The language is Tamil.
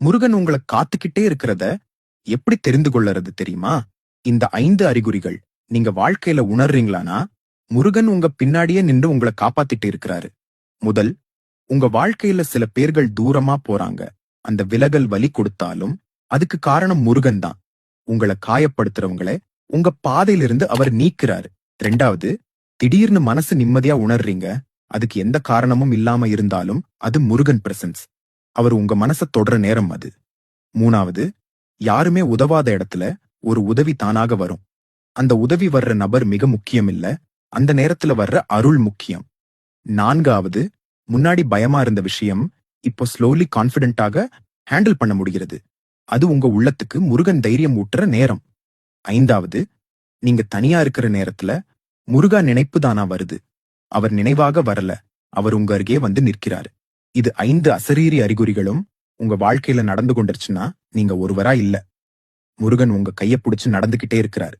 முருகன் உங்களை காத்துக்கிட்டே இருக்கிறத எப்படி தெரிந்து கொள்ளறது தெரியுமா? இந்த 5 அறிகுறிகள் நீங்க வாழ்க்கையில உணர்றீங்களானா, முருகன் உங்க பின்னாடியே நின்று உங்களை காப்பாத்திட்டு இருக்கிறாரு. முதல், உங்க வாழ்க்கையில சில பேர்கள் தூரமா போறாங்க. அந்த விலகல் வலி கொடுத்தாலும் அதுக்கு காரணம் முருகன் தான். உங்களை காயப்படுத்துறவங்கள உங்க பாதையிலிருந்து அவர் நீக்கிறாரு. 2வது, திடீர்னு மனசு நிம்மதியா உணர்றீங்க. அதுக்கு எந்த காரணமும் இல்லாம இருந்தாலும் அது முருகன் பிரசன்ஸ். அவர் உங்க மனச தொடர நேரம் அது. 3வது, யாருமே உதவாத இடத்துல ஒரு உதவி தானாக வரும். அந்த உதவி வர்ற நபர் மிக முக்கியம் இல்ல, அந்த நேரத்துல வர்ற அருள் முக்கியம். 4வது, முன்னாடி பயமா இருந்த விஷயம் இப்போ ஸ்லோலி கான்பிடென்ட்டாக ஹேண்டில் பண்ண முடிகிறது. அது உங்க உள்ளத்துக்கு முருகன் தைரியம் ஊட்டுற நேரம். 5வது, நீங்க தனியா இருக்கிற நேரத்துல முருகா நினைப்பு தானா வருது. அவர் நினைவாக வரல, அவர் உங்க அருகே வந்து நிற்கிறாரு. இது 5 அசரீரி அறிகுறிகளும் உங்க வாழ்க்கையில நடந்து கொண்டிருச்சுன்னா நீங்க ஒருவரா இல்ல. முருகன் உங்க கைய புடிச்சு நடந்துகிட்டே இருக்கிறாரு.